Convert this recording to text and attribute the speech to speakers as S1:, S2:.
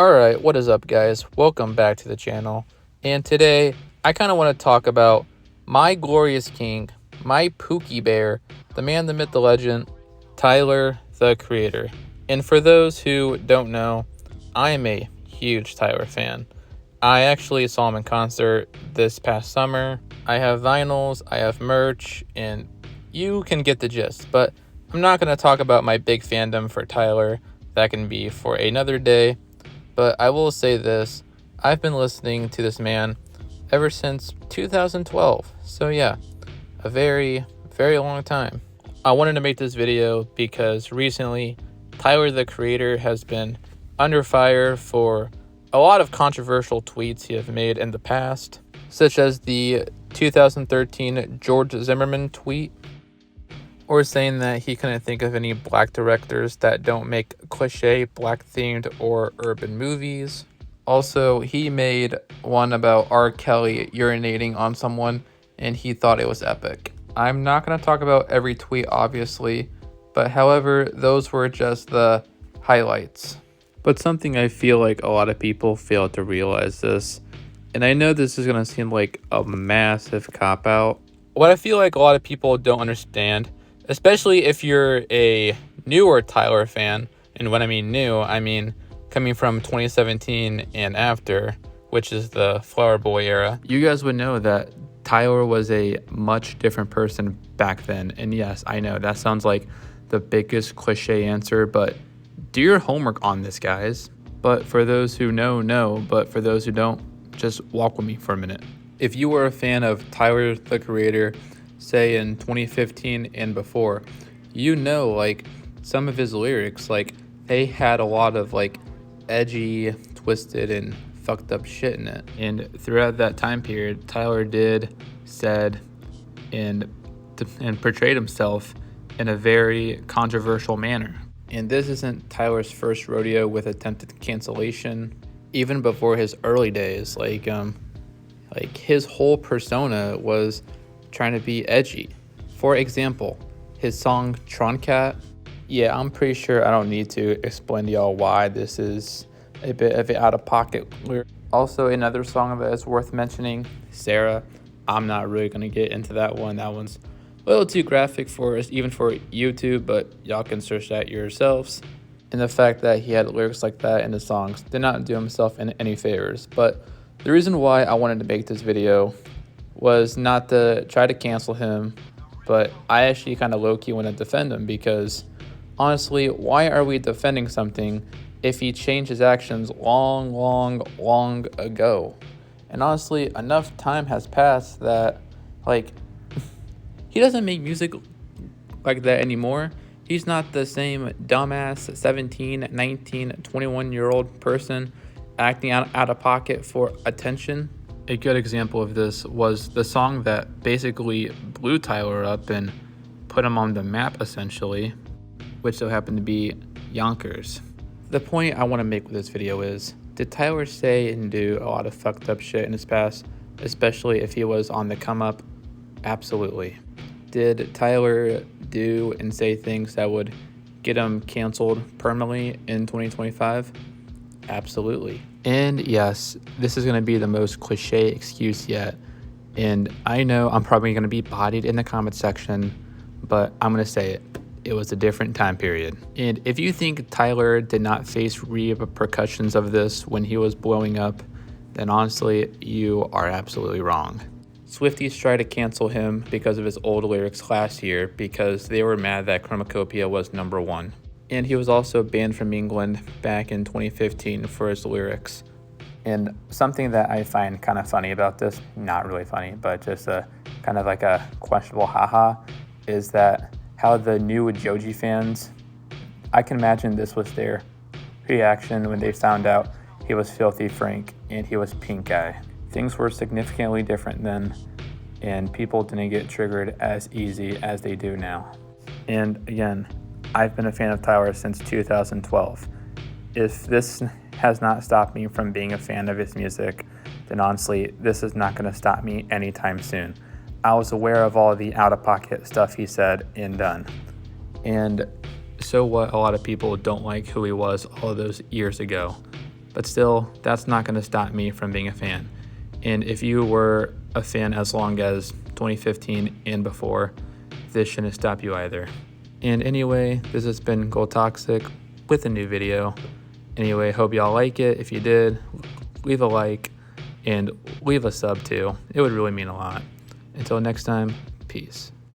S1: Alright, what is up, guys? Welcome back to the channel. And today, I kind of want to talk about my glorious king, my Pookie Bear, the man, the myth, the legend, Tyler, the Creator. And for those who don't know, I am a huge Tyler fan. I actually saw him in concert this past summer. I have vinyls, I have merch, and you can get the gist. But I'm not going to talk about my big fandom for Tyler. That can be for another day. But I will say this, I've been listening to this man ever since 2012. So yeah, a very, very long time. I wanted to make this video because recently Tyler, the Creator, has been under fire for a lot of controversial tweets he has made in the past, such as the 2013 George Zimmerman tweet, or saying that he couldn't think of any black directors that don't make cliche black-themed or urban movies. Also, he made one about R. Kelly urinating on someone, and he thought it was epic. I'm not going to talk about every tweet, obviously, but however, those were just the highlights. But something I feel like a lot of people fail to realize this, and I know this is going to seem like a massive cop-out. What I feel like a lot of people don't understand, especially if you're a newer Tyler fan, and when I mean new, I mean coming from 2017 and after, which is the Flower Boy era, you guys would know that Tyler was a much different person back then. And yes, I know that sounds like the biggest cliche answer, but do your homework on this, guys. But for those who know, but for those who don't, just walk with me for a minute. If you were a fan of Tyler, the Creator, say in 2015 and before, you know, like some of his lyrics, like they had a lot of like edgy, twisted, and fucked up shit in it. And throughout that time period, Tyler said, and portrayed himself in a very controversial manner. And this isn't Tyler's first rodeo with attempted cancellation. Even before his early days, like his whole persona was trying to be edgy. For example, his song Troncat. Yeah, I'm pretty sure I don't need to explain to y'all why this is a bit of an out-of-pocket lyric. Also, another song that is worth mentioning, Sarah. I'm not really going to get into that one. That one's a little too graphic for us, even for YouTube, but y'all can search that yourselves. And the fact that he had lyrics like that in the songs did not do himself any favors. But the reason why I wanted to make this video was not to try to cancel him, but I actually kind of low-key want to defend him, because honestly, why are we defending something if he changed his actions long ago? And honestly, enough time has passed that, like, he doesn't make music like that anymore. He's not the same dumbass 17, 19, 21-year-old person acting out of pocket for attention. A good example of this was the song that basically blew Tyler up and put him on the map, essentially, which so happened to be Yonkers. The point I want to make with this video is, did Tyler say and do a lot of fucked up shit in his past, especially if he was on the come up? Absolutely. Did Tyler do and say things that would get him canceled permanently in 2025? Absolutely. And yes, this is going to be the most cliche excuse yet. And I know I'm probably going to be bodied in the comment section, but I'm going to say it. It was a different time period. And if you think Tyler did not face repercussions of this when he was blowing up, then honestly, you are absolutely wrong. Swifties tried to cancel him because of his old lyrics last year because they were mad that Chromacopia was #1. And he was also banned from England back in 2015 for his lyrics. And something that I find kind of funny about this, not really funny, but just a kind of like a questionable haha, is that how the new Joji fans, I can imagine this was their reaction when they found out he was Filthy Frank and he was Pink Eye. Things were significantly different then, and people didn't get triggered as easy as they do now. And again, I've been a fan of Tyler since 2012. If this has not stopped me from being a fan of his music, then honestly, this is not going to stop me anytime soon. I was aware of all the out-of-pocket stuff he said and done. And so what, a lot of people don't like who he was all those years ago. but still, that's not going to stop me from being a fan. And if you were a fan as long as 2015 and before, this shouldn't stop you either. And anyway, this has been Go Toxic with a new video. Anyway, hope y'all like it. If you did, leave a like and leave a sub too. It would really mean a lot. Until next time, peace.